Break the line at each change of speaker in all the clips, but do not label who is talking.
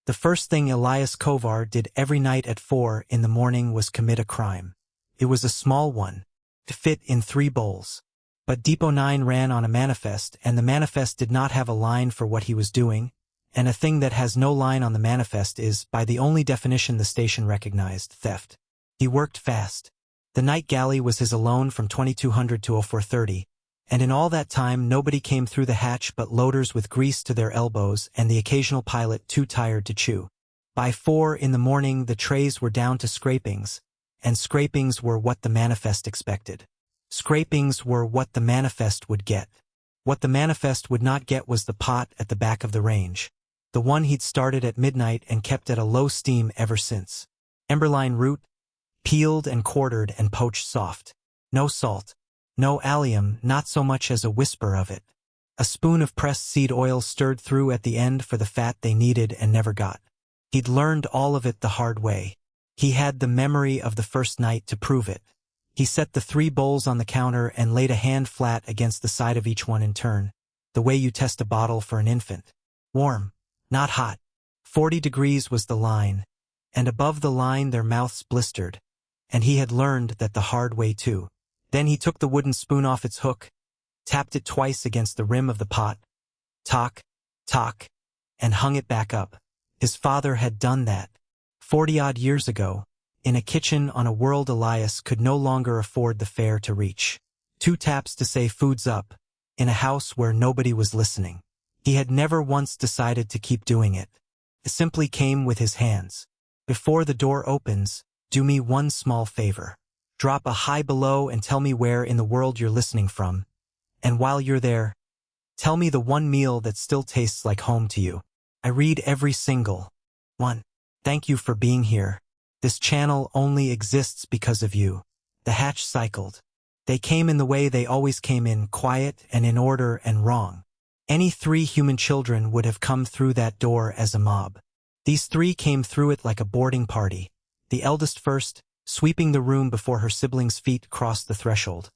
The first thing Elias did every night at 4 in the morning was commit a crime. It was a small one, to fit in 3 bowls. But Depot 9 ran on a manifest, and the manifest did not have a line for what he was doing, and a thing that has no line on the manifest is, by the only definition the station recognized, theft. He worked fast. The night galley was his alone from 2200 to 0430, and in all that time nobody came through the hatch but loaders with grease to their elbows and the occasional pilot too tired to chew. By 4 in the morning the trays were down to scrapings, and scrapings were what the manifest expected. Scrapings were what the manifest would get. What the manifest would not get was the pot at the back of the range. The one he'd started at midnight and kept at a low steam ever since. Emberline root, peeled and quartered and poached soft. No salt. No allium, not so much as a whisper of it. A spoon of pressed seed oil stirred through at the end for the fat they needed and never got. He'd learned all of it the hard way. He had the memory of the first night to prove it. He set the 3 bowls on the counter and laid a hand flat against the side of each one in turn, the way you test a bottle for an infant. Warm, not hot. 40 degrees was the line, and above the line their mouths blistered, and he had learned that the hard way too. Then he took the wooden spoon off its hook, tapped it twice against the rim of the pot, tock, tock, and hung it back up. His father had done that 40-odd years ago, in a kitchen on a world Elias could no longer afford the fare to reach. 2 taps to say food's up, in a house where nobody was listening. He had never once decided to keep doing it. It simply came with his hands. Before the door opens, do me one small favor. Drop a hi below and tell me where in the world you're listening from. And while you're there, tell me the one meal that still tastes like home to you. I read every single one. Thank you for being here. This channel only exists because of you. The hatch cycled. They came in the way they always came in, quiet and in order and wrong. Any 3 human children would have come through that door as a mob. These 3 came through it like a boarding party. The eldest first, sweeping the room before her siblings' feet crossed the threshold.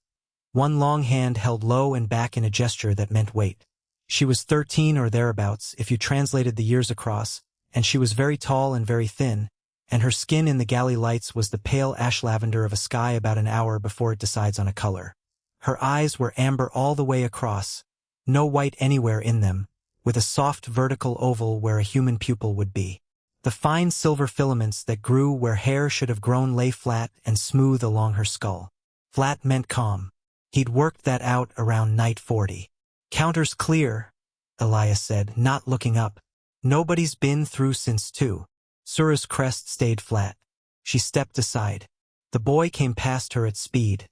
One long hand held low and back in a gesture that meant wait. She was 13 or thereabouts if you translated the years across, and she was very tall and very thin, and her skin in the galley lights was the pale ash lavender of a sky about an hour before it decides on a color. Her eyes were amber all the way across, no white anywhere in them, with a soft vertical oval where a human pupil would be. The fine silver filaments that grew where hair should have grown lay flat and smooth along her skull. Flat meant calm. He'd worked that out around night 40. Counter's clear, Elias said, not looking up. Nobody's been through since 2. Sura's crest stayed flat. She stepped aside. The boy came past her at speed,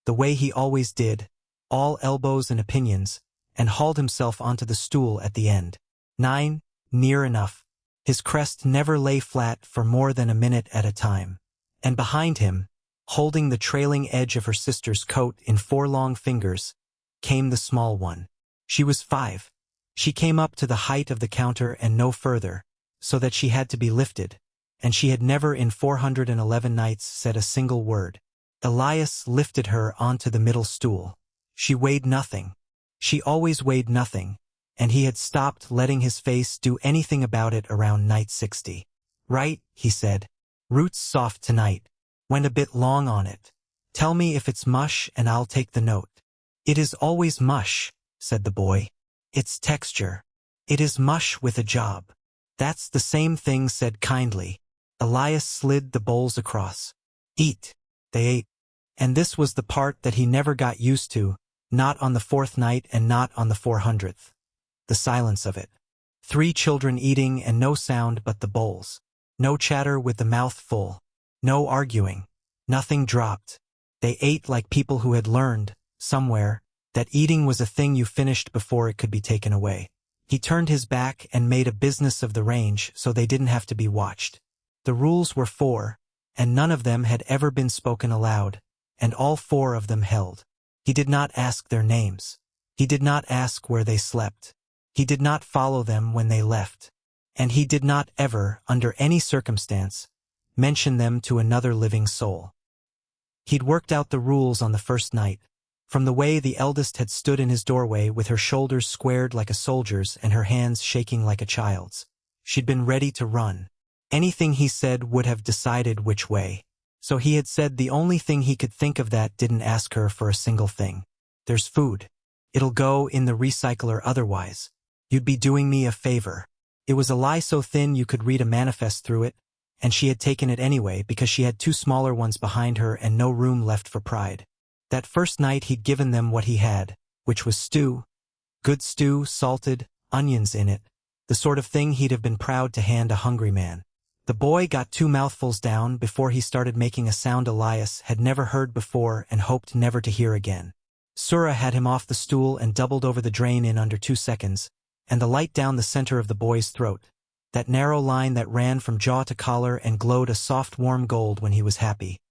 the way he always did, all elbows and opinions, and hauled himself onto the stool at the end. 9, near enough. His crest never lay flat for more than a minute at a time. And behind him, holding the trailing edge of her sister's coat in 4 long fingers, came the small one. She was 5. She came up to the height of the counter and no further, so that she had to be lifted, and she had never in 411 nights said a single word. Elias lifted her onto the middle stool. She weighed nothing. She always weighed nothing, and he had stopped letting his face do anything about it around night 60. Right, he said. Root's soft tonight. Went a bit long on it. Tell me if it's mush and I'll take the note. It is always mush, said the boy. It's texture. It is mush with a job. That's the same thing, said kindly. Elias slid the bowls across. Eat. They ate. And this was the part that he never got used to, not on the 4th night and not on the 400th. The silence of it. 3 children eating and no sound but the bowls. No chatter with the mouth full. No arguing. Nothing dropped. They ate like people who had learned, somewhere, that eating was a thing you finished before it could be taken away. He turned his back and made a business of the range so they didn't have to be watched. The rules were 4, and none of them had ever been spoken aloud, and all 4 of them held. He did not ask their names. He did not ask where they slept. He did not follow them when they left. And he did not ever, under any circumstance, mention them to another living soul. He'd worked out the rules on the first night, from the way the eldest had stood in his doorway with her shoulders squared like a soldier's and her hands shaking like a child's. She'd been ready to run. Anything he said would have decided which way. So he had said the only thing he could think of that didn't ask her for a single thing. There's food. It'll go in the recycler otherwise. You'd be doing me a favor. It was a lie so thin you could read a manifest through it, and she had taken it anyway because she had 2 smaller ones behind her and no room left for pride. That first night he'd given them what he had, which was stew. Good stew, salted, onions in it, the sort of thing he'd have been proud to hand a hungry man. The boy got 2 mouthfuls down before he started making a sound Elias had never heard before and hoped never to hear again. Surah had him off the stool and doubled over the drain in under 2 seconds, and the light down the center of the boy's throat, that narrow line that ran from jaw to collar and glowed a soft warm gold when he was happy,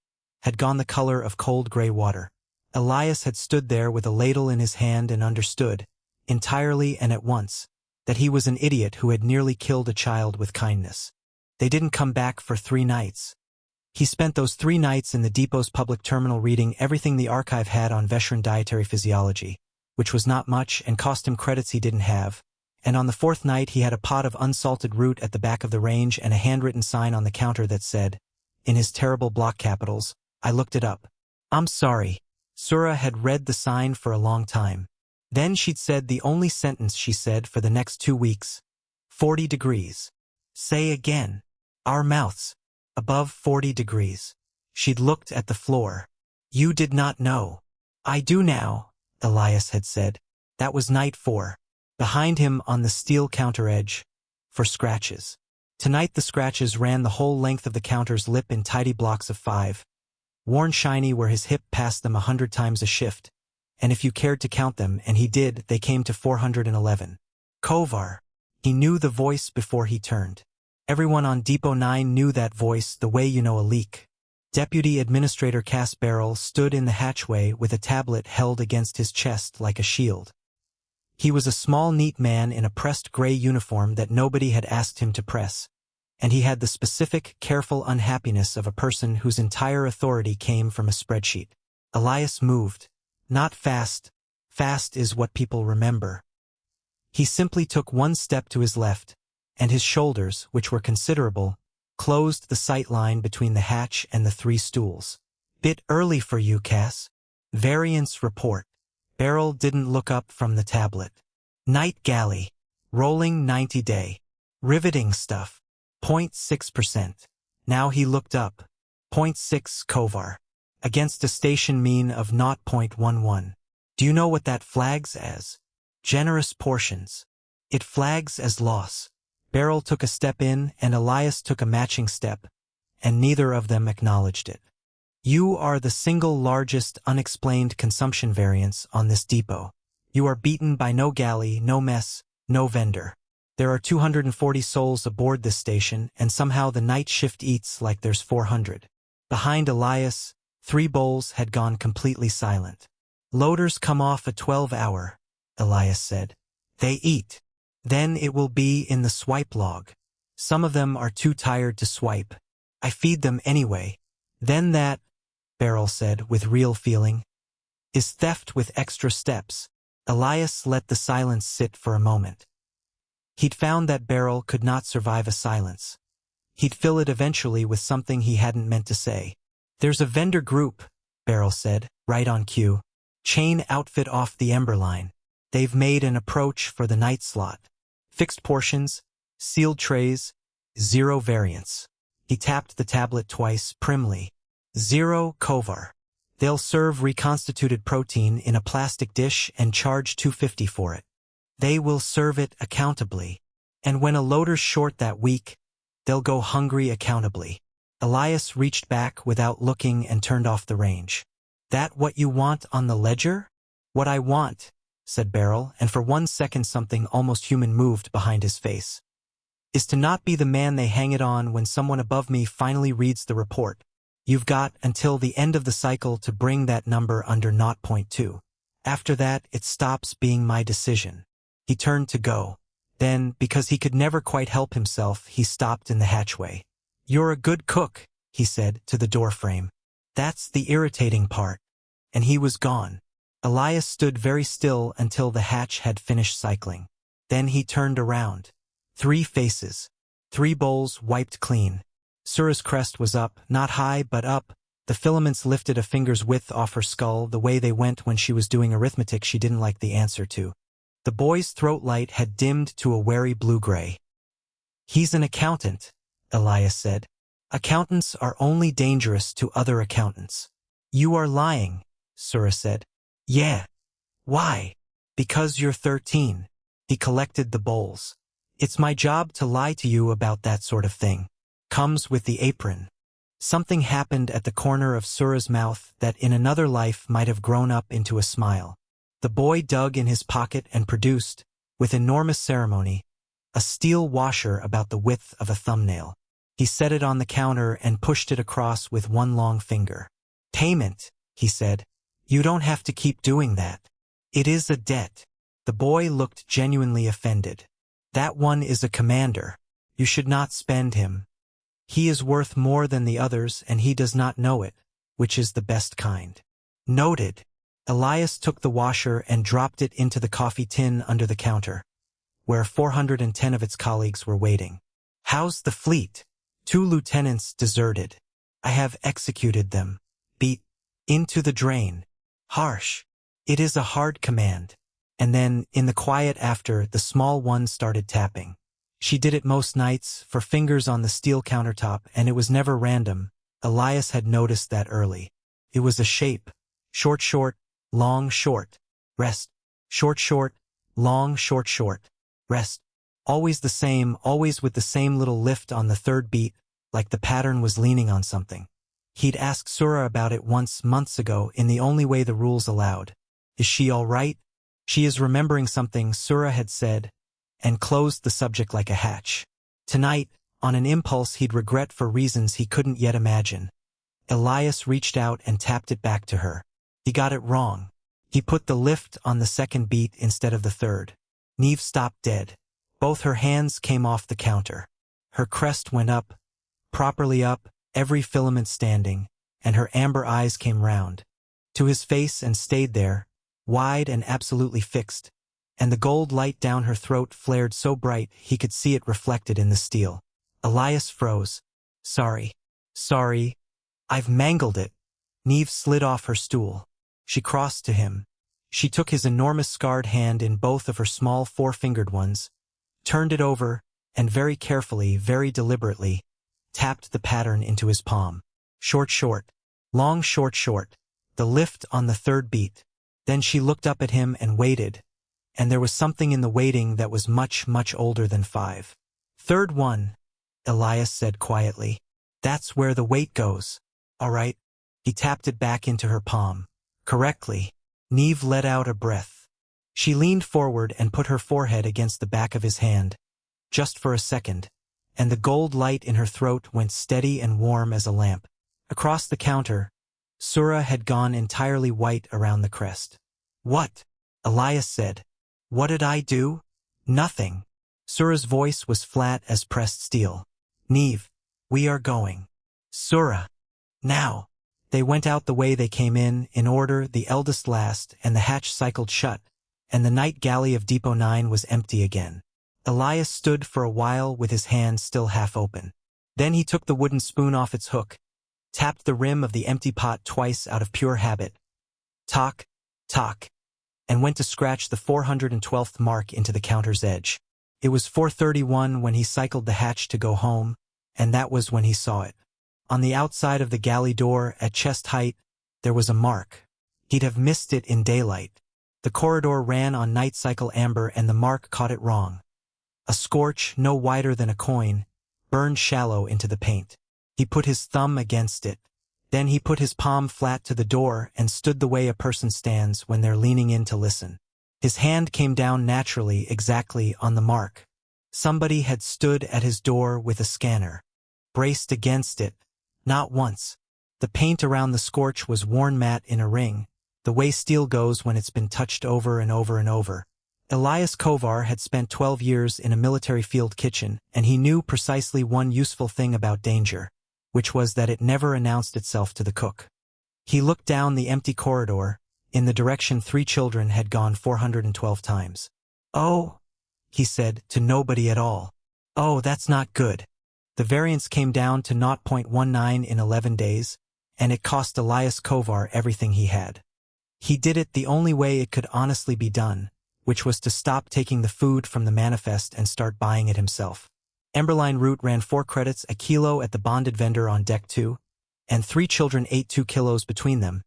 had gone the color of cold gray water. Elias had stood there with a ladle in his hand and understood, entirely and at once, that he was an idiot who had nearly killed a child with kindness. They didn't come back for 3 nights. He spent those 3 nights in the depot's public terminal reading everything the archive had on veteran dietary physiology, which was not much and cost him credits he didn't have, and on the 4th night he had a pot of unsalted root at the back of the range and a handwritten sign on the counter that said, in his terrible block capitals, I looked it up. I'm sorry. Surah had read the sign for a long time. Then she'd said the only sentence she said for the next 2 weeks. 40 degrees. Say again. Our mouths. Above 40 degrees. She'd looked at the floor. You did not know. I do now, Elias had said. That was night 4. Behind him on the steel counter edge. For scratches. Tonight the scratches ran the whole length of the counter's lip in tidy blocks of 5. Worn shiny where his hip passed them 100 times a shift. And if you cared to count them, and he did, they came to 411. Kovar. He knew the voice before he turned. Everyone on Depot 9 knew that voice the way you know a leak. Deputy Administrator Cass Barrel stood in the hatchway with a tablet held against his chest like a shield. He was a small, neat man in a pressed gray uniform that nobody had asked him to press, and he had the specific, careful unhappiness of a person whose entire authority came from a spreadsheet. Elias moved. Not fast. Fast is what people remember. He simply took 1 step to his left, and his shoulders, which were considerable, closed the sight line between the hatch and the 3 stools. Bit early for you, Cass. Variance report. Beryl didn't look up from the tablet. Night galley. Rolling 90-day. Riveting stuff. 0.6%. Now he looked up. 0.6 Kovar. Against a station mean of 0.11. Do you know what that flags as? Generous portions. It flags as loss. Beryl took a step in and Elias took a matching step, and neither of them acknowledged it. You are the single largest unexplained consumption variance on this depot. You are beaten by no galley, no mess, no vendor. There are 240 souls aboard this station, and somehow the night shift eats like there's 400. Behind Elias, 3 bowls had gone completely silent. Loaders come off a 12-hour, Elias said. They eat. Then it will be in the swipe log. Some of them are too tired to swipe. I feed them anyway. Then that, Beryl said with real feeling, is theft with extra steps. Elias let the silence sit for a moment. He'd found that Beryl could not survive a silence. He'd fill it eventually with something he hadn't meant to say. There's a vendor group, Beryl said, right on cue. Chain outfit off the Ember line. They've made an approach for the night slot. Fixed portions, sealed trays, 0 variance. He tapped the tablet twice, primly. 0 Kovar. They'll serve reconstituted protein in a plastic dish and charge $2.50 for it. They will serve it accountably. And when a loader's short that week, they'll go hungry accountably. Elias reached back without looking and turned off the range. That what you want on the ledger? What I want, said Beryl, and for 1 second something almost human moved behind his face. Is to not be the man they hang it on when someone above me finally reads the report. You've got until the end of the cycle to bring that number under 0.2. After that, it stops being my decision. He turned to go. Then, because he could never quite help himself, he stopped in the hatchway. You're a good cook, he said to the doorframe. That's the irritating part. And he was gone. Elias stood very still until the hatch had finished cycling. Then he turned around. 3 faces. 3 bowls wiped clean. Sura's crest was up, not high but up. The filaments lifted a finger's width off her skull the way they went when she was doing arithmetic she didn't like the answer to. The boy's throat light had dimmed to a wary blue-gray. "He's an accountant," Elias said. "Accountants are only dangerous to other accountants." "You are lying," Sura said. "Yeah." "Why?" "Because you're 13. He collected the bowls. "It's my job to lie to you about that sort of thing. Comes with the apron." Something happened at the corner of Sura's mouth that in another life might have grown up into a smile. The boy dug in his pocket and produced, with enormous ceremony, a steel washer about the width of a thumbnail. He set it on the counter and pushed it across with one long finger. "Payment," he said. "You don't have to keep doing that. It is a debt." The boy looked genuinely offended. "That one is a commander. You should not spend him. He is worth more than the others and he does not know it, which is the best kind." "Noted." Elias took the washer and dropped it into the coffee tin under the counter, where 410 of its colleagues were waiting. "How's the fleet?" "2 lieutenants deserted. I have executed them. Beat into the drain." "Harsh." "It is a hard command." And then, in the quiet after, the small one started tapping. She did it most nights, for fingers on the steel countertop, and it was never random. Elias had noticed that early. It was a shape. Short, short, long, short, rest. Short, short, long, short, short, rest. Always the same, always with the same little lift on the third beat, like the pattern was leaning on something. He'd asked Sura about it once, months ago, in the only way the rules allowed. "Is she all right?" "She is remembering something," Sura had said, and closed the subject like a hatch. Tonight, on an impulse he'd regret for reasons he couldn't yet imagine, Elias reached out and tapped it back to her. He got it wrong. He put the lift on the second beat instead of the third. Neve stopped dead. Both her hands came off the counter. Her crest went up, properly up, every filament standing, and her amber eyes came round to his face and stayed there, wide and absolutely fixed, and the gold light down her throat flared so bright he could see it reflected in the steel. Elias froze. "Sorry. Sorry. I've mangled it." Neve slid off her stool. She crossed to him. She took his enormous scarred hand in both of her small 4-fingered ones, turned it over, and very carefully, very deliberately, tapped the pattern into his palm. Short, short. Long, short, short. The lift on the third beat. Then she looked up at him and waited, and there was something in the waiting that was much, much older than 5. "Third one," Elias said quietly. "That's where the weight goes." "All right." He tapped it back into her palm. "Correctly." Neve let out a breath. She leaned forward and put her forehead against the back of his hand, just for a second, and the gold light in her throat went steady and warm as a lamp. Across the counter, Sura had gone entirely white around the crest. "What?" Elias said. "What did I do?" "Nothing." Sura's voice was flat as pressed steel. "Neve, we are going." "Sura." "Now." They went out the way they came in order, the eldest last, and the hatch cycled shut, and the night galley of Depot 9 was empty again. Elias stood for a while with his hand still half open. Then he took the wooden spoon off its hook, tapped the rim of the empty pot twice out of pure habit. Tock, tock, and went to scratch the 412th mark into the counter's edge. It was 4:31 when he cycled the hatch to go home, and that was when he saw it. On the outside of the galley door, at chest height, there was a mark. He'd have missed it in daylight. The corridor ran on night cycle amber and the mark caught it wrong. A scorch, no wider than a coin, burned shallow into the paint. He put his thumb against it. Then he put his palm flat to the door and stood the way a person stands when they're leaning in to listen. His hand came down naturally, exactly on the mark. Somebody had stood at his door with a scanner, braced against it. Not once. The paint around the scorch was worn matte in a ring, the way steel goes when it's been touched over and over and over. Elias Kovar had spent 12 years in a military field kitchen, and he knew precisely one useful thing about danger, which was that it never announced itself to the cook. He looked down the empty corridor, in the direction 3 children had gone 412 times. "Oh," he said, to nobody at all. Oh, that's not good. The variance came down to 0.19 in 11 days, and it cost Elias Kovar everything he had. He did it the only way it could honestly be done, which was to stop taking the food from the manifest and start buying it himself. Emberline Root ran 4 credits a kilo at the bonded vendor on deck 2, and 3 children ate 2 kilos between them,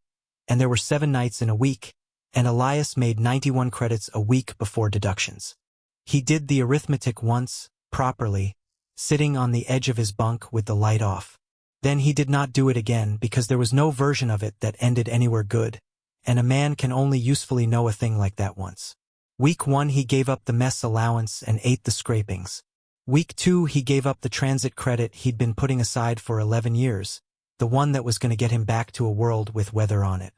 and there were 7 nights in a week, and Elias made 91 credits a week before deductions. He did the arithmetic once, properly, sitting on the edge of his bunk with the light off. Then he did not do it again because there was no version of it that ended anywhere good, and a man can only usefully know a thing like that once. Week 1 he gave up the mess allowance and ate the scrapings. Week 2 he gave up the transit credit he'd been putting aside for 11 years, the one that was going to get him back to a world with weather on it.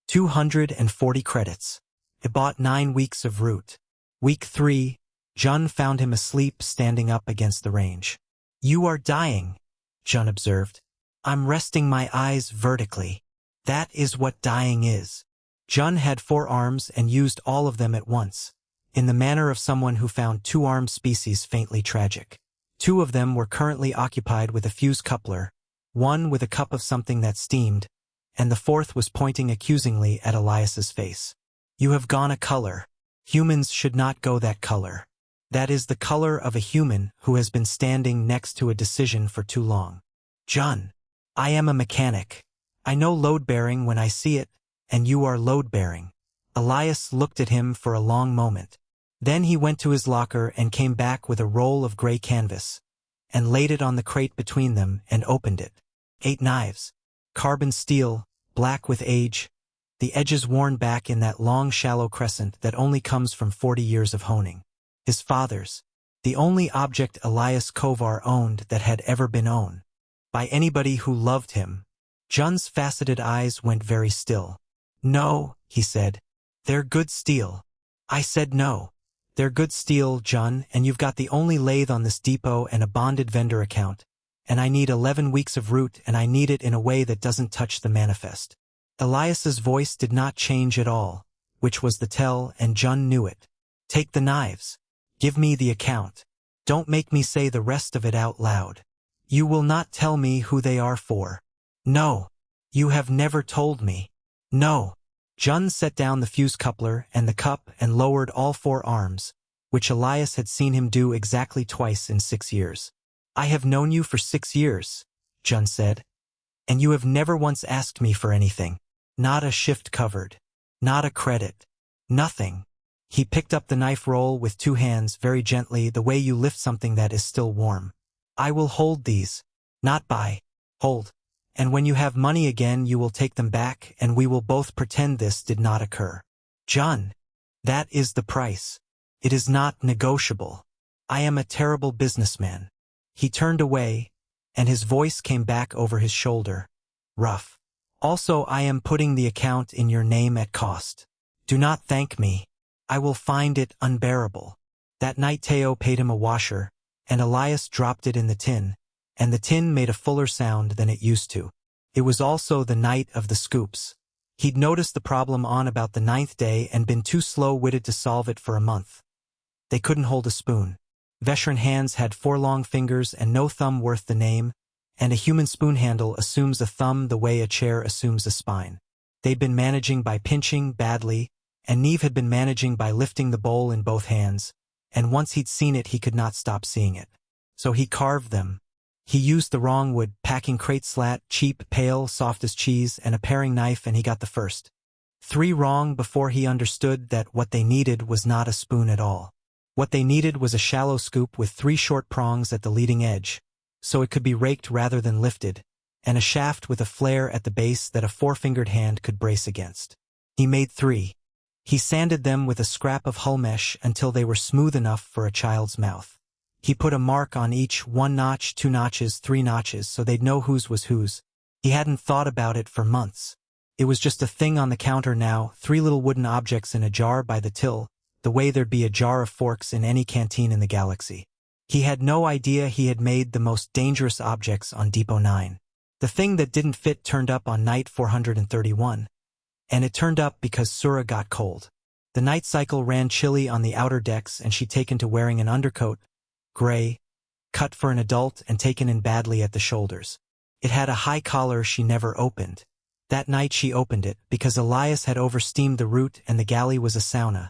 240 credits. It bought 9 weeks of root. Week 3, Jun found him asleep standing up against the range. "You are dying," Jun observed. "I'm resting my eyes vertically. That is what dying is." Jun had 4 arms and used all of them at once, in the manner of someone who found 2-armed species faintly tragic. 2 of them were currently occupied with a fuse coupler, 1 with a cup of something that steamed, and the 4th was pointing accusingly at Elias's face. "You have gone a color. Humans should not go that color. That is the color of a human who has been standing next to a decision for too long." "Jun, I am a mechanic. I know load-bearing when I see it, and you are load-bearing." Elias looked at him for a long moment. Then he went to his locker and came back with a roll of gray canvas, and laid it on the crate between them and opened it. 8 knives. Carbon steel, black with age, the edges worn back in that long shallow crescent that only comes from 40 years of honing. His father's. The only object Elias Kovar owned that had ever been owned by anybody who loved him. Jun's faceted eyes went very still. "No," he said. "They're good steel." "I said no. They're good steel, Jun, and you've got the only lathe on this depot and a bonded vendor account, and I need 11 weeks of root, and I need it in a way that doesn't touch the manifest." Elias's voice did not change at all, which was the tell, and Jun knew it. "Take the knives. Give me the account. Don't make me say the rest of it out loud. You will not tell me who they are for." "No. You have never told me." "No." Jun set down the fuse coupler and the cup and lowered all 4 arms, which Elias had seen him do exactly twice in 6 years. "I have known you for 6 years, Jun said, and you have never once asked me for anything. Not a shift covered. Not a credit. Nothing." He picked up the knife roll with 2 hands very gently, the way you lift something that is still warm. "I will hold these. Not buy. Hold. And when you have money again you will take them back and we will both pretend this did not occur." "Jun, that is the price. It is not negotiable. I am a terrible businessman." He turned away, and his voice came back over his shoulder. Rough. "Also I am putting the account in your name at cost. Do not thank me. I will find it unbearable." That night Teo paid him a washer, and Elias dropped it in the tin, and the tin made a fuller sound than it used to. It was also the night of the scoops. He'd noticed the problem on about the 9th day and been too slow-witted to solve it for a month. They couldn't hold a spoon. Veteran hands had 4 long fingers and no thumb worth the name, and a human spoon handle assumes a thumb the way a chair assumes a spine. They'd been managing by pinching badly, and Neve had been managing by lifting the bowl in both hands, and once he'd seen it he could not stop seeing it. So he carved them. He used the wrong wood, packing crate slat, cheap, pale, soft as cheese, and a paring knife, and he got the first 3 wrong before he understood that what they needed was not a spoon at all. What they needed was a shallow scoop with 3 short prongs at the leading edge, so it could be raked rather than lifted, and a shaft with a flare at the base that a 4-fingered hand could brace against. He made 3. He sanded them with a scrap of hull mesh until they were smooth enough for a child's mouth. He put a mark on each, 1 notch, 2 notches, 3 notches, so they'd know whose was whose. He hadn't thought about it for months. It was just a thing on the counter now, 3 little wooden objects in a jar by the till, the way there'd be a jar of forks in any canteen in the galaxy. He had no idea he had made the most dangerous objects on Depot 9. The thing that didn't fit turned up on night 431. And it turned up because Sura got cold. The night cycle ran chilly on the outer decks and she'd taken to wearing an undercoat, gray, cut for an adult and taken in badly at the shoulders. It had a high collar she never opened. That night she opened it because Elias had oversteamed the route and the galley was a sauna.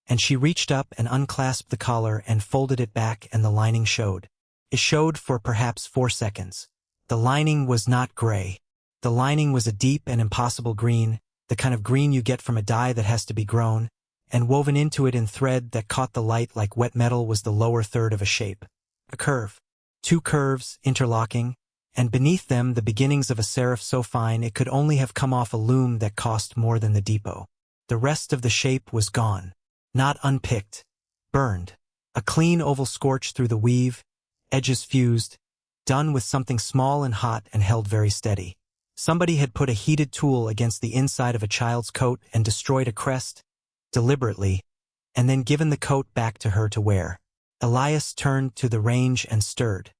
And she reached up and unclasped the collar and folded it back and the lining showed. It showed for perhaps 4 seconds. The lining was not gray. The lining was a deep and impossible green, the kind of green you get from a dye that has to be grown, and woven into it in thread that caught the light like wet metal was the lower third of a shape. A curve. 2 curves, interlocking, and beneath them the beginnings of a serif so fine it could only have come off a loom that cost more than the depot. The rest of the shape was gone. Not unpicked. Burned. A clean oval scorch through the weave, edges fused, done with something small and hot and held very steady. Somebody had put a heated tool against the inside of a child's coat and destroyed a crest, deliberately, and then given the coat back to her to wear. Elias turned to the range and stirred.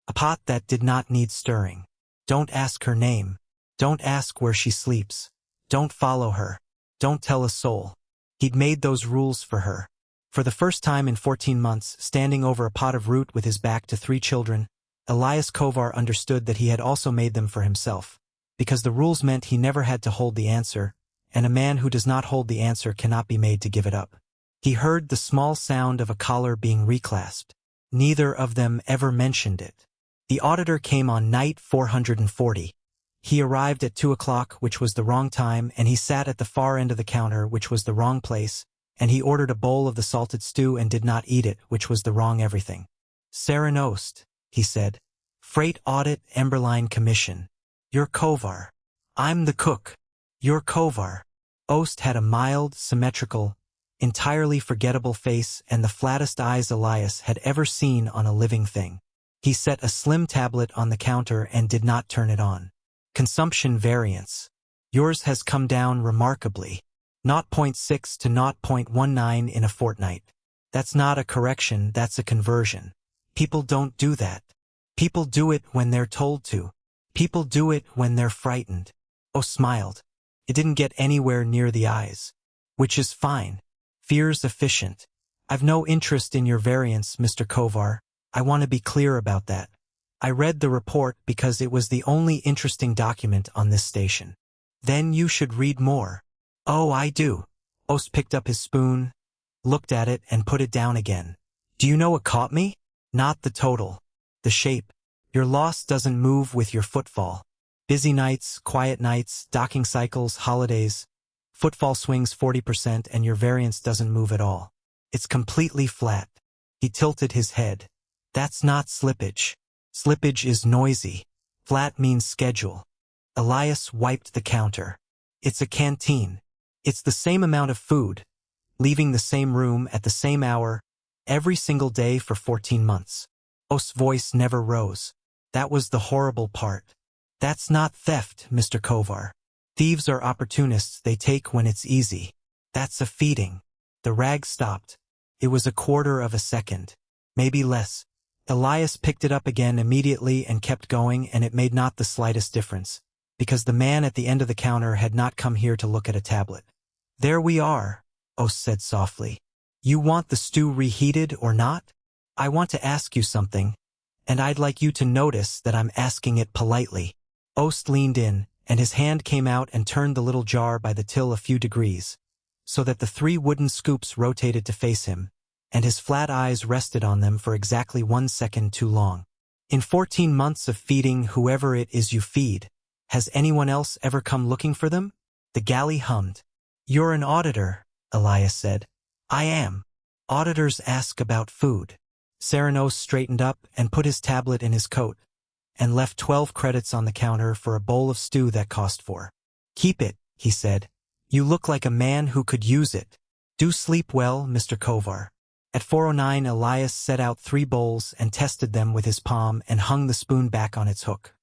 A pot that did not need stirring. Don't ask her name. Don't ask where she sleeps. Don't follow her. Don't tell a soul. He'd made those rules for her. For the first time in 14 months, standing over a pot of root with his back to 3 children, Elias Kovar understood that he had also made them for himself. Because the rules meant he never had to hold the answer, and a man who does not hold the answer cannot be made to give it up. He heard the small sound of a collar being reclasped. Neither of them ever mentioned it. The auditor came on night 440. He arrived at 2 o'clock, which was the wrong time, and he sat at the far end of the counter, which was the wrong place, and he ordered a bowl of the salted stew and did not eat it, which was the wrong everything. Serenost, he said. Freight Audit Emberline Commission. You're Kovar. I'm the cook. You're Kovar. Ost had a mild, symmetrical, entirely forgettable face and the flattest eyes Elias had ever seen on a living thing. He set a slim tablet on the counter and did not turn it on. Consumption variance. Yours has come down remarkably. 0.6 to 0.19 in a fortnight. That's not a correction, that's a conversion. People don't do that. People do it when they're told to. People do it when they're frightened. Oh, smiled. It didn't get anywhere near the eyes. Which is fine. Fear's efficient. I've no interest in your variance, Mr. Kovar. I want to be clear about that. I read the report because it was the only interesting document on this station. Then you should read more. Oh, I do. Ost picked up his spoon, looked at it and put it down again. Do you know what caught me? Not the total. The shape. Your loss doesn't move with your footfall. Busy nights, quiet nights, docking cycles, holidays. Footfall swings 40% and your variance doesn't move at all. It's completely flat. He tilted his head. That's not slippage. Slippage is noisy. Flat means schedule. Elias wiped the counter. It's a canteen. It's the same amount of food, leaving the same room at the same hour, every single day for 14 months. Ost's voice never rose. That was the horrible part. That's not theft, Mr. Kovar. Thieves are opportunists, they take when it's easy. That's a feeding. The rag stopped. It was a quarter of a second. Maybe less. Elias picked it up again immediately and kept going, and it made not the slightest difference, because the man at the end of the counter had not come here to look at a tablet. There we are, Ost said softly. You want the stew reheated or not? I want to ask you something, and I'd like you to notice that I'm asking it politely. Ost leaned in, and his hand came out and turned the little jar by the till a few degrees, so that the 3 wooden scoops rotated to face him, and his flat eyes rested on them for exactly 1 second too long. In 14 months of feeding whoever it is you feed, has anyone else ever come looking for them? The galley hummed. You're an auditor, Elias said. I am. Auditors ask about food. Serenos straightened up and put his tablet in his coat, and left 12 credits on the counter for a bowl of stew that cost 4. Keep it, he said. You look like a man who could use it. Do sleep well, Mr. Kovar. At 4:09 Elias set out 3 bowls and tested them with his palm and hung the spoon back on its hook.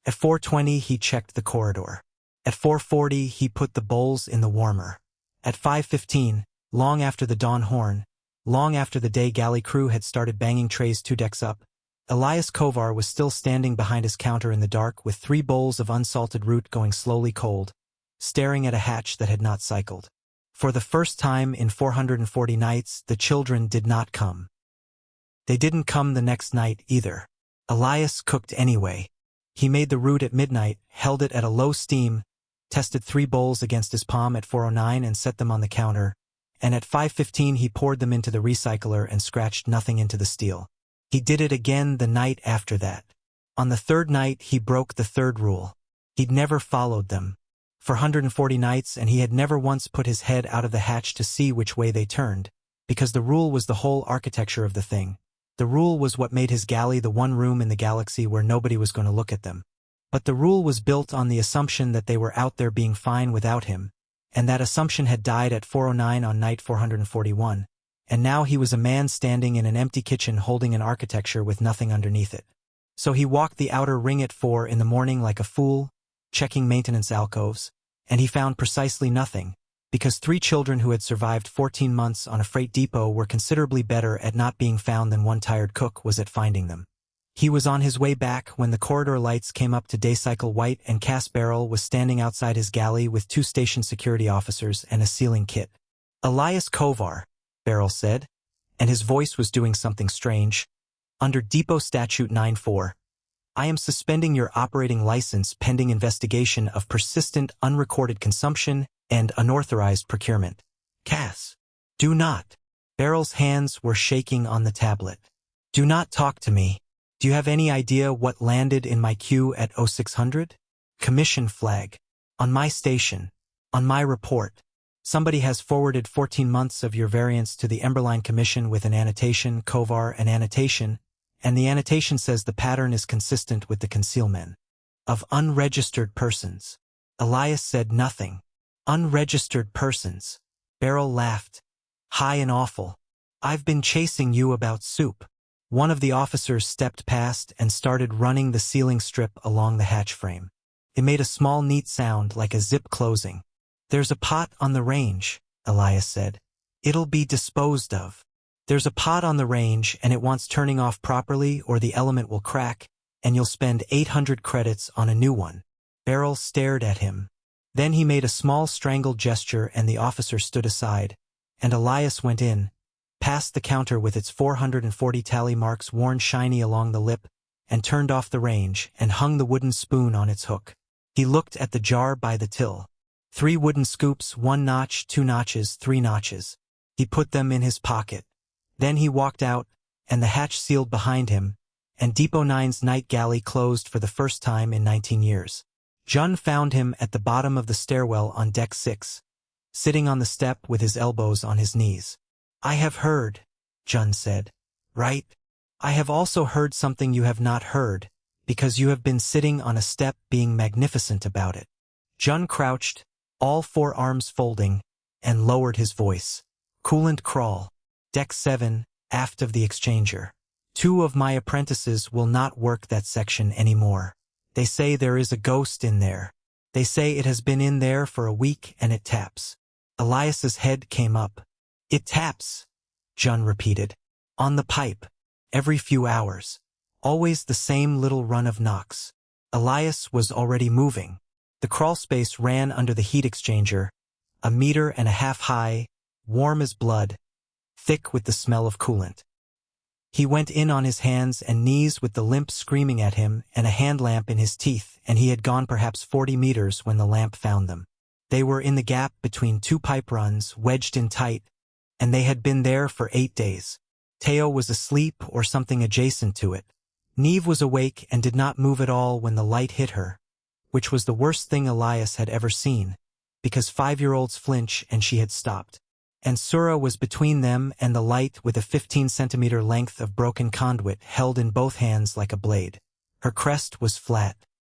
At 4:20 he checked the corridor. At 4:40 he put the bowls in the warmer. At 5:15, long after the dawn horn, long after the day galley crew had started banging trays 2 decks up, Elias Kovar was still standing behind his counter in the dark with 3 bowls of unsalted root going slowly cold, staring at a hatch that had not cycled. For the first time in 440 nights, the children did not come. They didn't come the next night either. Elias cooked anyway. He made the root at midnight, held it at a low steam, tested 3 bowls against his palm at 4:09 and set them on the counter, and at 5:15 he poured them into the recycler and scratched nothing into the steel. He did it again the night after that. On the 3rd night he broke the 3rd rule. He'd never followed them. For 140 nights, and he had never once put his head out of the hatch to see which way they turned, because the rule was the whole architecture of the thing. The rule was what made his galley the one room in the galaxy where nobody was going to look at them. But the rule was built on the assumption that they were out there being fine without him, and that assumption had died at 4:09 on night 441, and now he was a man standing in an empty kitchen holding an architecture with nothing underneath it. So he walked the outer ring at 4 in the morning like a fool, checking maintenance alcoves, and he found precisely nothing, because 3 children who had survived 14 months on a freight depot were considerably better at not being found than one tired cook was at finding them. He was on his way back when the corridor lights came up to Daycycle White, and Cass Barrel was standing outside his galley with 2 station security officers and a sealing kit. "Elias Kovar," Barrel said, and his voice was doing something strange. "Under Depot Statute 9-4, I am suspending your operating license pending investigation of persistent unrecorded consumption and unauthorized procurement." "Cass, do not." Barrel's hands were shaking on the tablet. "Do not talk to me. Do you have any idea what landed in my queue at 0600? Commission flag. On my station. On my report. Somebody has forwarded 14 months of your variance to the Emberline Commission with an annotation, Kovar, an annotation, and the annotation says the pattern is consistent with the concealment of unregistered persons." Elias said nothing. "Unregistered persons." Barrel laughed. "High and awful. I've been chasing you about soup." One of the officers stepped past and started running the sealing strip along the hatch frame. It made a small neat sound like a zip closing. "There's a pot on the range," Elias said. "It'll be disposed of. There's a pot on the range and it wants turning off properly or the element will crack, and you'll spend 800 credits on a new one." Barrel stared at him. Then he made a small strangled gesture and the officer stood aside, and Elias went in, past the counter with its 440 tally marks worn shiny along the lip, and turned off the range and hung the wooden spoon on its hook. He looked at the jar by the till. 3 wooden scoops, 1 notch, 2 notches, 3 notches. He put them in his pocket. Then he walked out, and the hatch sealed behind him, and Depot 9's night galley closed for the first time in 19 years. Jun found him at the bottom of the stairwell on deck 6, sitting on the step with his elbows on his knees. "I have heard," Jun said. "Right? I have also heard something you have not heard, because you have been sitting on a step being magnificent about it." Jun crouched, all 4 arms folding, and lowered his voice. "Coolant crawl. Deck 7, aft of the exchanger. 2 of my apprentices will not work that section anymore. They say there is a ghost in there. They say it has been in there for a week and it taps." Elias's head came up. "It taps," Jun repeated. "On the pipe. Every few hours. Always the same little run of knocks." Elias was already moving. The crawl space ran under the heat exchanger, 1.5 meters high, warm as blood, thick with the smell of coolant. He went in on his hands and knees with the limp screaming at him and a hand lamp in his teeth, and he had gone perhaps 40 meters when the lamp found them. They were in the gap between 2 pipe runs, wedged in tight, and they had been there for 8 days. Teo was asleep or something adjacent to it. Neve was awake and did not move at all when the light hit her, which was the worst thing Elias had ever seen, because 5-year-olds flinch and she had stopped. And Sura was between them and the light with a 15-centimeter length of broken conduit held in both hands like a blade. Her crest was flat.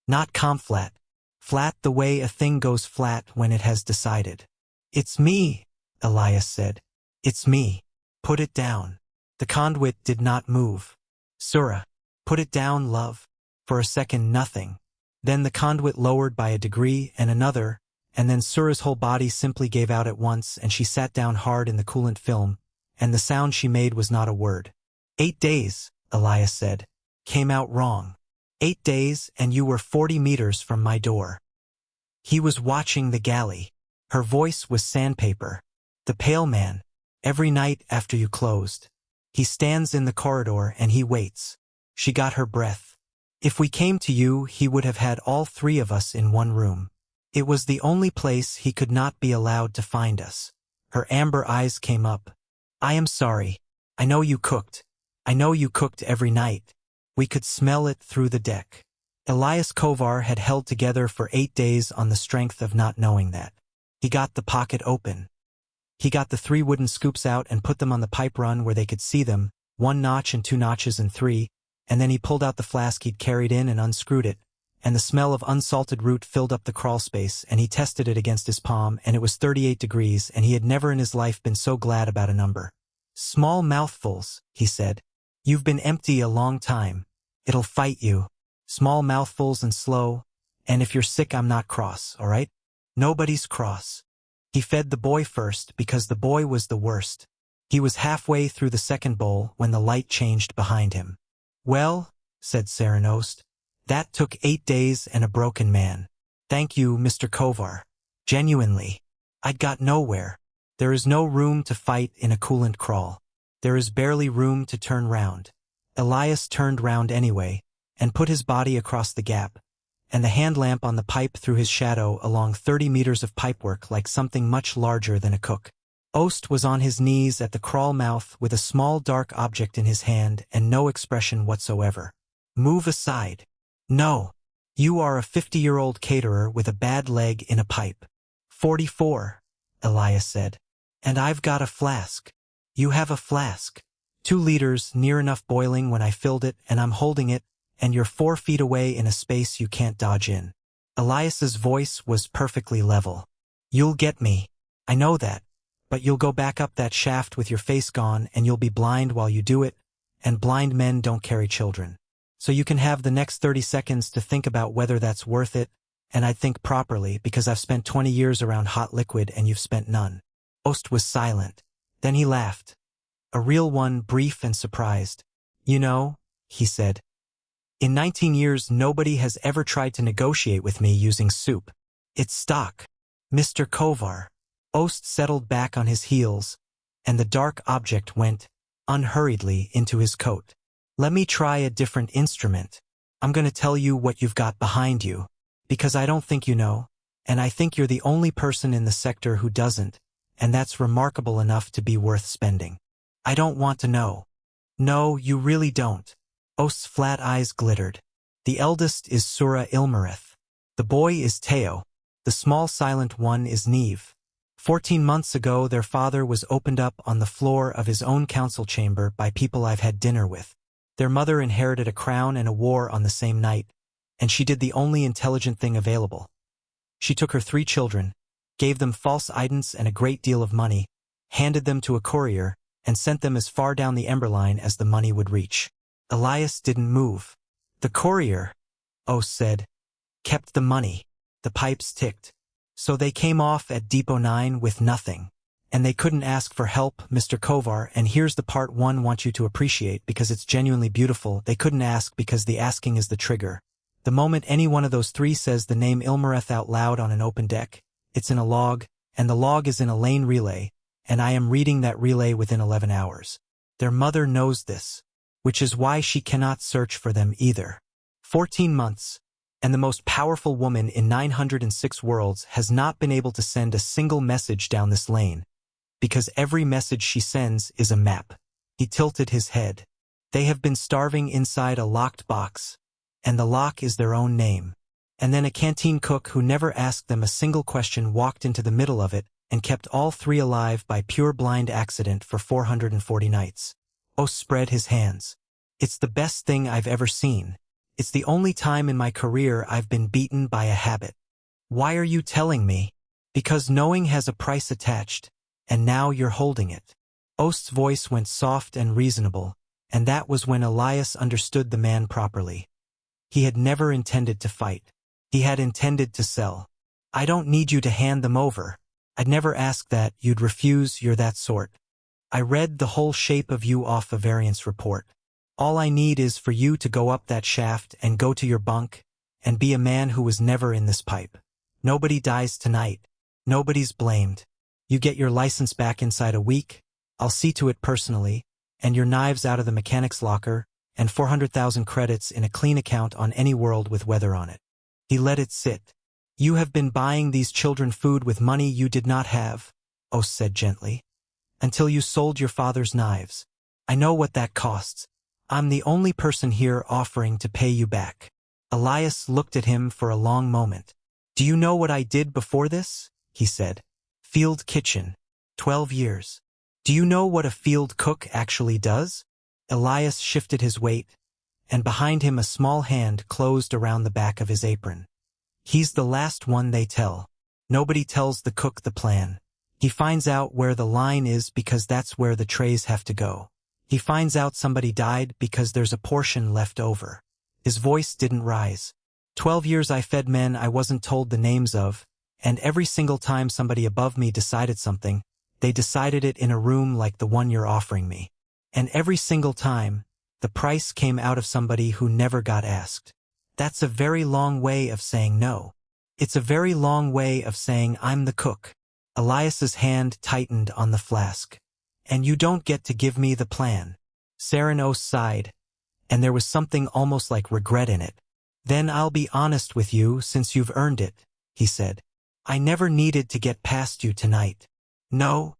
Not comflat. Flat the way a thing goes flat when it has decided. "It's me," Elias said. "It's me. Put it down." The conduit did not move. "Sura, put it down, love." For a second, nothing. Then the conduit lowered by a degree and another, and then Sura's whole body simply gave out at once, and she sat down hard in the coolant film, and the sound she made was not a word. 8 days, Elias said. Came out wrong. 8 days, and you were 40 meters from my door. He was watching the galley. Her voice was sandpaper. "The pale man. Every night after you closed. He stands in the corridor and he waits. She got her breath. If we came to you, he would have had all three of us in one room. It was the only place he could not be allowed to find us. Her amber eyes came up. I am sorry. I know you cooked. I know you cooked every night. We could smell it through the deck. Elias Kovar had held together for 8 days on the strength of not knowing that. He got the pocket open. He got the 3 wooden scoops out and put them on the pipe run where they could see them, 1 notch and 2 notches and 3, and then he pulled out the flask he'd carried in and unscrewed it, and the smell of unsalted root filled up the crawl space, and he tested it against his palm, and it was 38 degrees, and he had never in his life been so glad about a number. Small mouthfuls, he said. You've been empty a long time. It'll fight you. Small mouthfuls and slow, and if you're sick I'm not cross, all right? Nobody's cross. He fed the boy first because the boy was the worst. He was halfway through the second bowl when the light changed behind him. Well, said Serenost, that took 8 days and a broken man. Thank you, Mr. Kovar. Genuinely. I'd got nowhere. There is no room to fight in a coolant crawl. There is barely room to turn round. Elias turned round anyway, and put his body across the gap, and the hand lamp on the pipe threw his shadow along 30 meters of pipework like something much larger than a cook. Ost was on his knees at the crawl mouth with a small dark object in his hand and no expression whatsoever. Move aside. No. You are a 50-year-old caterer with a bad leg in a pipe. 44, Elias said. And I've got a flask. You have a flask. 2 liters, near enough boiling when I filled it, and I'm holding it, and you're 4 feet away in a space you can't dodge in. Elias's voice was perfectly level. You'll get me. I know that. But you'll go back up that shaft with your face gone and you'll be blind while you do it, and blind men don't carry children. So you can have the next 30 seconds to think about whether that's worth it, and I'd think properly because I've spent 20 years around hot liquid and you've spent none. Ost was silent. Then he laughed. A real one, brief and surprised. You know, he said. In 19 years nobody has ever tried to negotiate with me using soup. It's stock. Mr. Kovar. Ost settled back on his heels, and the dark object went, unhurriedly, into his coat. Let me try a different instrument. I'm going to tell you what you've got behind you, because I don't think you know, and I think you're the only person in the sector who doesn't, and that's remarkable enough to be worth spending. I don't want to know. No, you really don't. Ost's flat eyes glittered. The eldest is Sura Ilmarith. The boy is Teo. The small silent one is Neve. 14 months ago their father was opened up on the floor of his own council chamber by people I've had dinner with. Their mother inherited a crown and a war on the same night, and she did the only intelligent thing available. She took her 3 children, gave them false idents and a great deal of money, handed them to a courier, and sent them as far down the Emberline as the money would reach. Elias didn't move. The courier, Ost said, kept the money. The pipes ticked. So they came off at Depot 9 with nothing. And they couldn't ask for help, Mr. Kovar, and here's the part one want you to appreciate because it's genuinely beautiful. They couldn't ask because the asking is the trigger. The moment any one of those 3 says the name Ilmarith out loud on an open deck, it's in a log, and the log is in a lane relay, and I am reading that relay within 11 hours. Their mother knows this, which is why she cannot search for them either. 14 months. And the most powerful woman in 906 worlds has not been able to send a single message down this lane, because every message she sends is a map. He tilted his head. They have been starving inside a locked box, and the lock is their own name. And then a canteen cook who never asked them a single question walked into the middle of it and kept all 3 alive by pure blind accident for 440 nights. Ost spread his hands. It's the best thing I've ever seen. It's the only time in my career I've been beaten by a habit. Why are you telling me? Because knowing has a price attached, and now you're holding it. Ost's voice went soft and reasonable, and that was when Elias understood the man properly. He had never intended to fight. He had intended to sell. I don't need you to hand them over. I'd never ask that, you'd refuse, you're that sort. I read the whole shape of you off a variance report. All I need is for you to go up that shaft and go to your bunk and be a man who was never in this pipe. Nobody dies tonight. Nobody's blamed. You get your license back inside a week. I'll see to it personally. and your knives out of the mechanic's locker, and 400,000 credits in a clean account on any world with weather on it. He let it sit. You have been buying these children food with money you did not have, Os said gently, until you sold your father's knives. I know what that costs. I'm the only person here offering to pay you back. Elias looked at him for a long moment. Do you know what I did before this? He said. Field kitchen. 12 years. Do you know what a field cook actually does? Elias shifted his weight, and behind him a small hand closed around the back of his apron. He's the last one they tell. Nobody tells the cook the plan. He finds out where the line is because that's where the trays have to go. He finds out somebody died because there's a portion left over. His voice didn't rise. 12 years I fed men I wasn't told the names of, and every single time somebody above me decided something, they decided it in a room like the one you're offering me. And every single time, the price came out of somebody who never got asked. That's a very long way of saying no. It's a very long way of saying I'm the cook. Elias's hand tightened on the flask. And you don't get to give me the plan. Serenos sighed, and there was something almost like regret in it. Then I'll be honest with you since you've earned it, he said. I never needed to get past you tonight. No.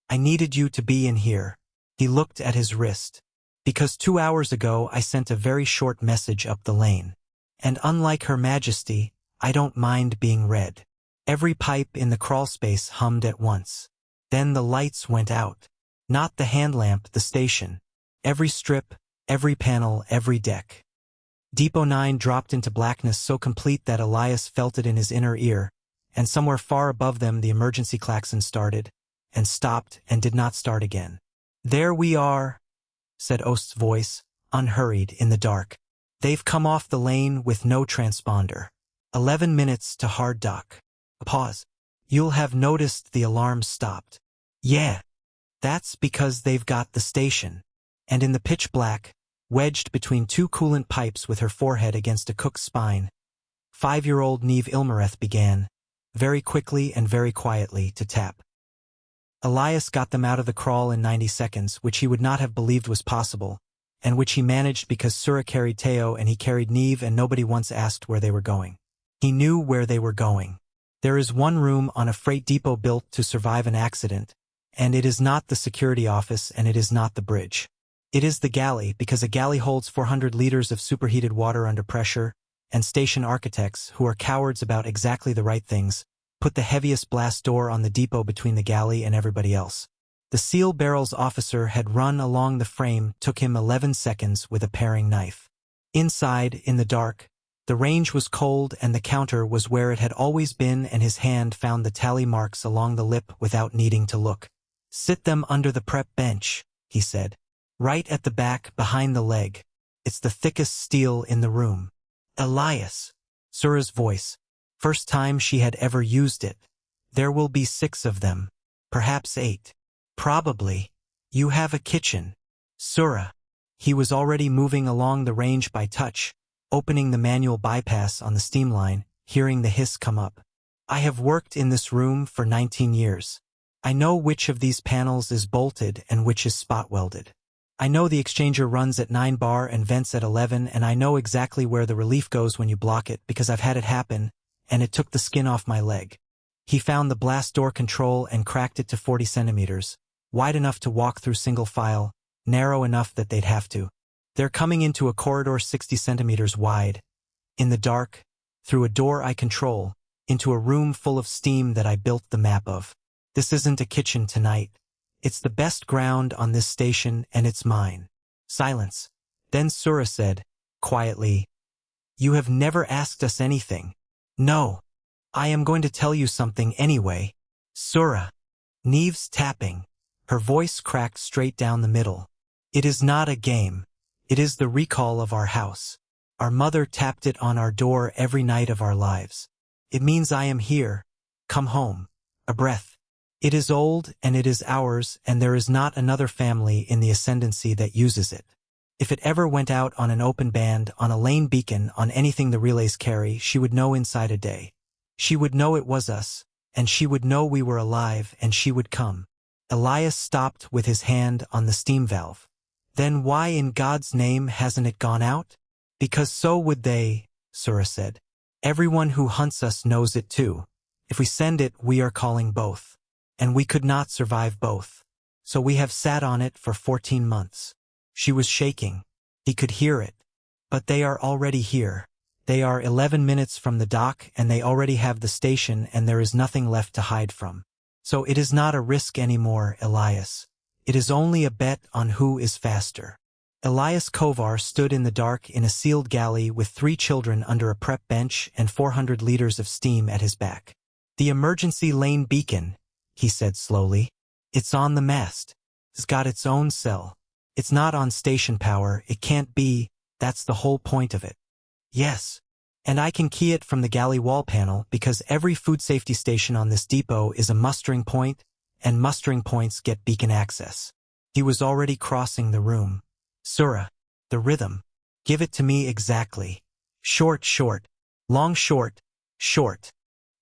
I needed you to be in here. He looked at his wrist. Because 2 hours ago I sent a very short message up the lane. And unlike Her Majesty, I don't mind being read. Every pipe in the crawlspace hummed at once. Then the lights went out. Not the hand lamp, the station. Every strip, every panel, every deck. Depot 9 dropped into blackness so complete that Elias felt it in his inner ear, and somewhere far above them the emergency klaxon started, and stopped and did not start again. There we are, said Ost's voice, unhurried in the dark. They've come off the lane with no transponder. 11 minutes to hard dock. A pause. You'll have noticed the alarm stopped. Yeah. That's because they've got the station. And in the pitch black, wedged between two coolant pipes with her forehead against a cook's spine, 5-year-old Neve Ilmareth began, very quickly and very quietly, to tap. Elias got them out of the crawl in 90 seconds, which he would not have believed was possible, and which he managed because Sura carried Teo and he carried Neve and nobody once asked where they were going. He knew where they were going. There is one room on a freight depot built to survive an accident, and it is not the security office and it is not the bridge. It is the galley, because a galley holds 400 liters of superheated water under pressure, and station architects, who are cowards about exactly the right things, put the heaviest blast door on the depot between the galley and everybody else. The seal barrels officer had run along the frame, took him 11 seconds with a paring knife. Inside, in the dark, the range was cold and the counter was where it had always been, and his hand found the tally marks along the lip without needing to look. Sit them under the prep bench, he said. Right at the back, behind the leg. It's the thickest steel in the room. Elias. Sura's voice. First time she had ever used it. There will be 6 of them. Perhaps 8. Probably. You have a kitchen. Sura. He was already moving along the range by touch, opening the manual bypass on the steam line, hearing the hiss come up. I have worked in this room for 19 years. I know which of these panels is bolted and which is spot welded. I know the exchanger runs at 9 bar and vents at 11, and I know exactly where the relief goes when you block it because I've had it happen, and it took the skin off my leg. He found the blast door control and cracked it to 40 centimeters, wide enough to walk through single file, narrow enough that they'd have to. They're coming into a corridor 60 centimeters wide, in the dark, through a door I control, into a room full of steam that I built the map of. This isn't a kitchen tonight. It's the best ground on this station, and it's mine. Silence. Then Sura said, quietly, You have never asked us anything. No. I am going to tell you something anyway. Sura. Neve's tapping. Her voice cracked straight down the middle. It is not a game. It is the recall of our house. Our mother tapped it on our door every night of our lives. It means I am here. Come home. A breath. It is old, and it is ours, and there is not another family in the ascendancy that uses it. If it ever went out on an open band, on a lane beacon, on anything the relays carry, she would know inside a day. She would know it was us, and she would know we were alive, and she would come. Elias stopped with his hand on the steam valve. Then why in God's name hasn't it gone out? Because so would they, Surah said. Everyone who hunts us knows it too. If we send it, we are calling both. And we could not survive both. So we have sat on it for 14 months. She was shaking. He could hear it. But they are already here. They are 11 minutes from the dock and they already have the station and there is nothing left to hide from. So it is not a risk anymore, Elias. It is only a bet on who is faster. Elias Kovar stood in the dark in a sealed galley with 3 children under a prep bench and 400 liters of steam at his back. The emergency lane beacon, he said slowly. It's on the mast. It's got its own cell. It's not on station power. It can't be. That's the whole point of it. Yes. And I can key it from the galley wall panel because every food safety station on this depot is a mustering point, and mustering points get beacon access. He was already crossing the room. Surah, the rhythm. Give it to me exactly. Short, short. Long, short, short.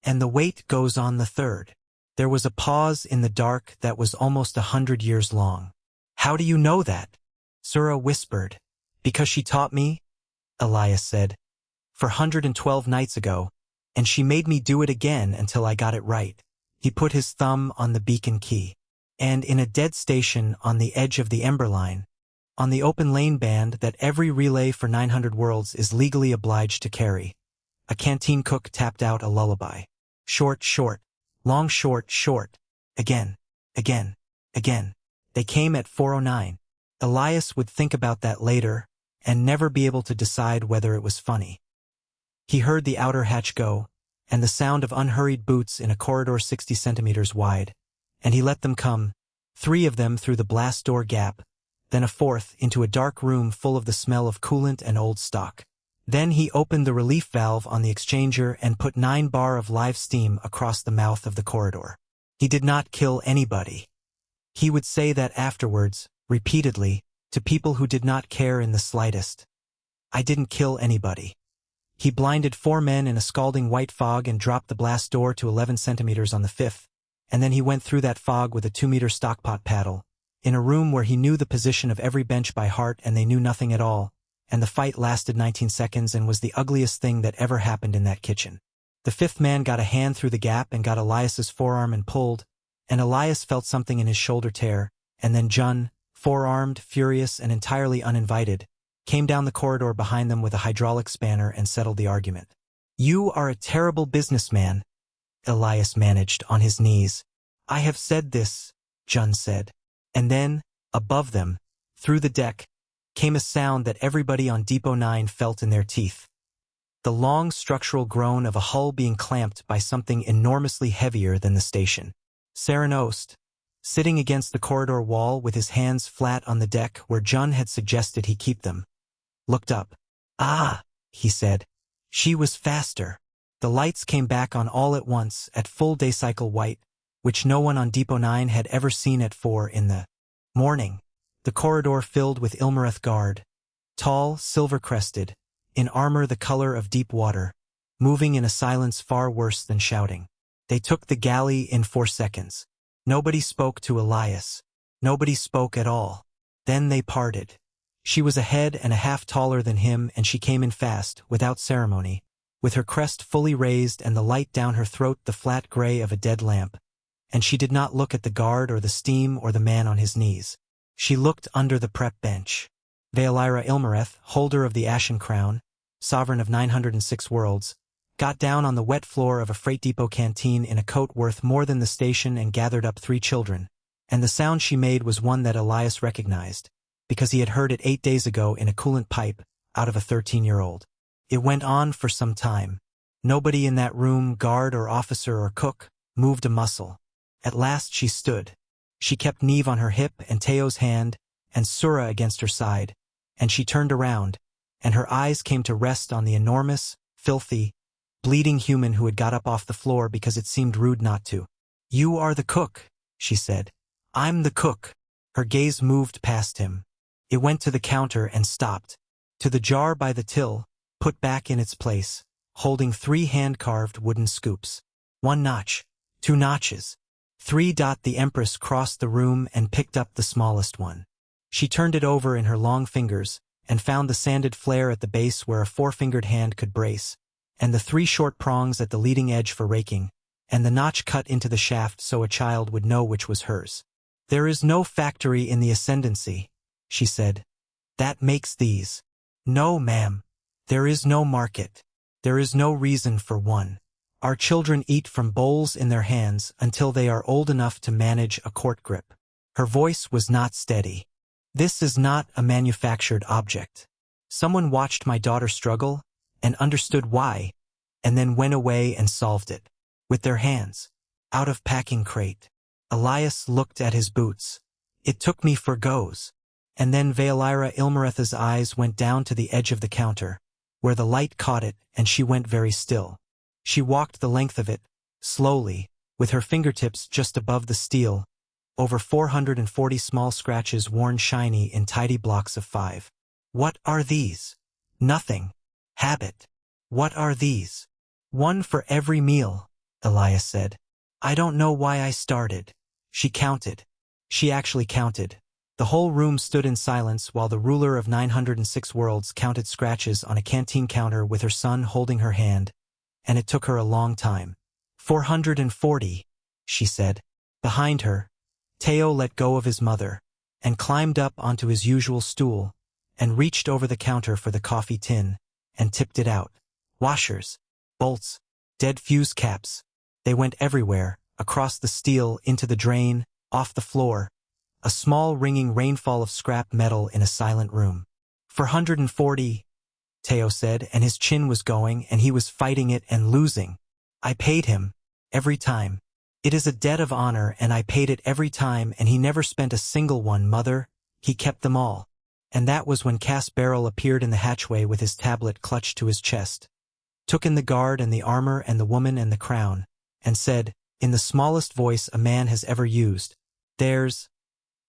And the weight goes on the third. There was a pause in the dark that was almost 100 years long. How do you know that? Surah whispered. Because she taught me, Elias said. For 112 nights ago, and she made me do it again until I got it right. He put his thumb on the beacon key. And in a dead station on the edge of the Ember line, on the open lane band that every relay for 900 worlds is legally obliged to carry, a canteen cook tapped out a lullaby. Short, short. Long, short, short. Again, again, again. They came at 4:09. Elias would think about that later and never be able to decide whether it was funny. He heard the outer hatch go, and the sound of unhurried boots in a corridor 60 centimeters wide, and he let them come, 3 of them through the blast door gap, then a 4th into a dark room full of the smell of coolant and old stock. Then he opened the relief valve on the exchanger and put 9 bar of live steam across the mouth of the corridor. He did not kill anybody. He would say that afterwards, repeatedly, to people who did not care in the slightest. I didn't kill anybody. He blinded 4 men in a scalding white fog and dropped the blast door to 11 centimeters on the 5th, and then he went through that fog with a 2-meter stockpot paddle, in a room where he knew the position of every bench by heart and they knew nothing at all, and the fight lasted 19 seconds and was the ugliest thing that ever happened in that kitchen. The 5th man got a hand through the gap and got Elias's forearm and pulled, and Elias felt something in his shoulder tear, and then Jun, four-armed, furious, and entirely uninvited, came down the corridor behind them with a hydraulic spanner and settled the argument. You are a terrible businessman, Elias managed on his knees. I have said this, Jun said. And then, above them, through the deck, came a sound that everybody on Depot 9 felt in their teeth. The long structural groan of a hull being clamped by something enormously heavier than the station. Saranost, sitting against the corridor wall with his hands flat on the deck where Jun had suggested he keep them, looked up. Ah, he said. She was faster. The lights came back on all at once at full day cycle white, which no one on Depot 9 had ever seen at 4 in the morning. The corridor filled with Ilmareth guard, tall, silver-crested, in armor the color of deep water, moving in a silence far worse than shouting. They took the galley in 4 seconds. Nobody spoke to Elias. Nobody spoke at all. Then they parted. She was a head and a half taller than him, and she came in fast, without ceremony, with her crest fully raised and the light down her throat the flat gray of a dead lamp. And she did not look at the guard or the steam or the man on his knees. She looked under the prep bench. Vaelira Ilmareth, holder of the Ashen Crown, sovereign of 906 worlds, got down on the wet floor of a freight depot canteen in a coat worth more than the station and gathered up 3 children. And the sound she made was one that Elias recognized, because he had heard it 8 days ago in a coolant pipe, out of a 13-year-old. It went on for some time. Nobody in that room, guard or officer or cook, moved a muscle. At last she stood. She kept Neve on her hip and Teo's hand, and Surah against her side, and she turned around, and her eyes came to rest on the enormous, filthy, bleeding human who had got up off the floor because it seemed rude not to. You are the cook, she said. I'm the cook. Her gaze moved past him. It went to the counter and stopped. To the jar by the till, put back in its place, holding 3 hand-carved wooden scoops. 1 notch, 2 notches, 3. The Empress crossed the room and picked up the smallest one. She turned it over in her long fingers, and found the sanded flare at the base where a four-fingered hand could brace, and the 3 short prongs at the leading edge for raking, and the notch cut into the shaft so a child would know which was hers. "There is no factory in the ascendancy," she said. "That makes these." "No, ma'am. There is no market. There is no reason for one. Our children eat from bowls in their hands until they are old enough to manage a quart grip." Her voice was not steady. "This is not a manufactured object. Someone watched my daughter struggle, and understood why, and then went away and solved it. With their hands. Out of packing crate." Elias looked at his boots. "It took me for goes." And then Vaelira Ilmareth's eyes went down to the edge of the counter, where the light caught it, and she went very still. She walked the length of it, slowly, with her fingertips just above the steel, over 440 small scratches worn shiny in tidy blocks of 5. "What are these?" "Nothing. Habit." "What are these?" "One for every meal," Elias said. "I don't know why I started." She counted. She actually counted. The whole room stood in silence while the ruler of 906 worlds counted scratches on a canteen counter with her son holding her hand, and it took her a long time. 440, she said. Behind her, Teo let go of his mother, and climbed up onto his usual stool, and reached over the counter for the coffee tin, and tipped it out. Washers, bolts, dead fuse caps. They went everywhere, across the steel, into the drain, off the floor. A small ringing rainfall of scrap metal in a silent room. 440, Teo said, and his chin was going, and he was fighting it and losing. "I paid him. Every time. It is a debt of honor, and I paid it every time, and he never spent a single one, mother. He kept them all." And that was when Cass Barrel appeared in the hatchway with his tablet clutched to his chest, took in the guard and the armor and the woman and the crown, and said, in the smallest voice a man has ever used,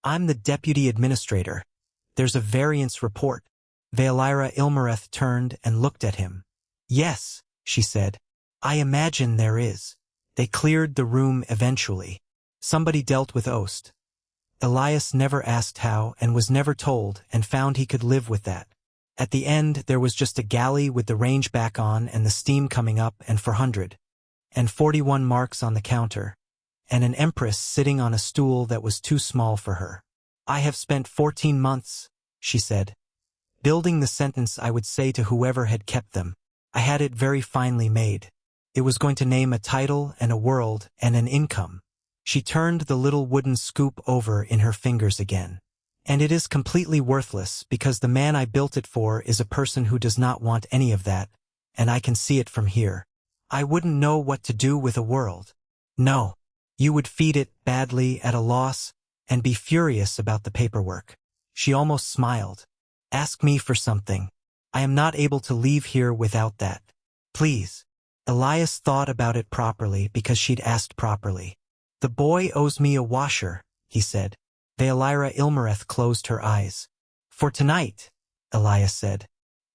"I'm the deputy administrator. There's a variance report." Vaelira Ilmareth turned and looked at him. "Yes," she said. "I imagine there is. They cleared the room eventually. Somebody dealt with Ost." Elias never asked how and was never told, and found he could live with that. At the end there was just a galley with the range back on and the steam coming up, and 441 marks on the counter, and an Empress sitting on a stool that was too small for her. "I have spent 14 months, she said, building the sentence I would say to whoever had kept them. I had it very finely made. It was going to name a title and a world and an income." She turned the little wooden scoop over in her fingers again. "And it is completely worthless, because the man I built it for is a person who does not want any of that, and I can see it from here. I wouldn't know what to do with a world." "No. You would feed it badly, at a loss, and be furious about the paperwork." She almost smiled. "Ask me for something. I am not able to leave here without that. Please." Elias thought about it properly because she'd asked properly. "The boy owes me a washer," he said. Vaelira Ilmareth closed her eyes. "For tonight," Elias said.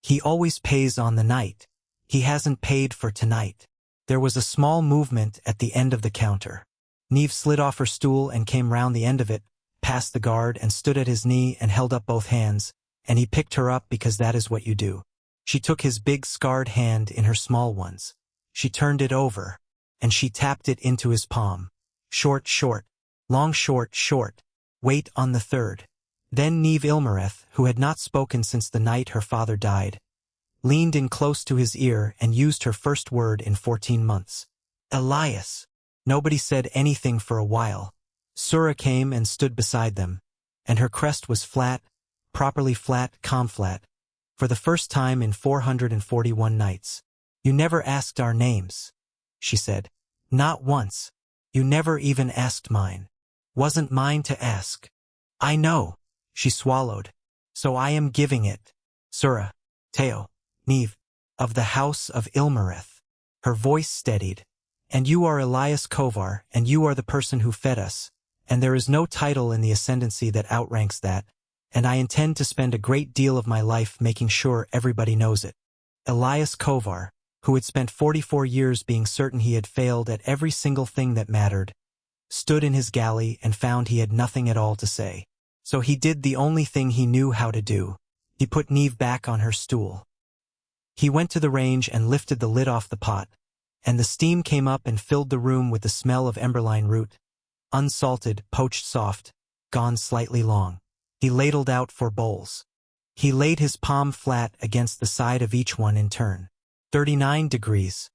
"He always pays on the night. He hasn't paid for tonight." There was a small movement at the end of the counter. Neve slid off her stool and came round the end of it, past the guard, and stood at his knee and held up both hands, and he picked her up because that is what you do. She took his big scarred hand in her small ones. She turned it over, and she tapped it into his palm. "Short, short. Long, short, short. Wait on the third." Then Neve Ilmareth, who had not spoken since the night her father died, leaned in close to his ear and used her first word in 14 months. "Elias." Nobody said anything for a while. Sura came and stood beside them, and her crest was flat, properly flat, calm flat, for the first time in 441 nights. "You never asked our names," she said. "Not once. You never even asked mine. Wasn't mine to ask." "I know," she swallowed. "So I am giving it. Sura, Teo, Neve, of the house of Ilmareth." Her voice steadied. "And you are Elias Kovar, and you are the person who fed us, and there is no title in the ascendancy that outranks that, and I intend to spend a great deal of my life making sure everybody knows it." Elias Kovar, who had spent 44 years being certain he had failed at every single thing that mattered, stood in his galley and found he had nothing at all to say. So he did the only thing he knew how to do. He put Neve back on her stool. He went to the range and lifted the lid off the pot, and the steam came up and filled the room with the smell of emberline root. Unsalted, poached soft, gone slightly long. He ladled out 4 bowls. He laid his palm flat against the side of each one in turn. 39 degrees.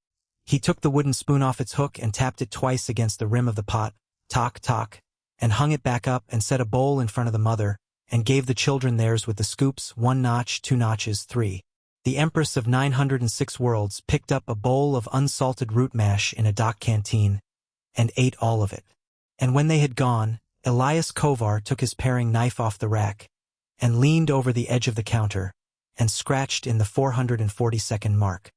He took the wooden spoon off its hook and tapped it twice against the rim of the pot, tock, tock, and hung it back up and set a bowl in front of the mother, and gave the children theirs with the scoops, 1 notch, 2 notches, 3. The Empress of 906 worlds picked up a bowl of unsalted root mash in a dock canteen, and ate all of it. And when they had gone, Elias Kovar took his paring knife off the rack, and leaned over the edge of the counter, and scratched in the 442nd mark.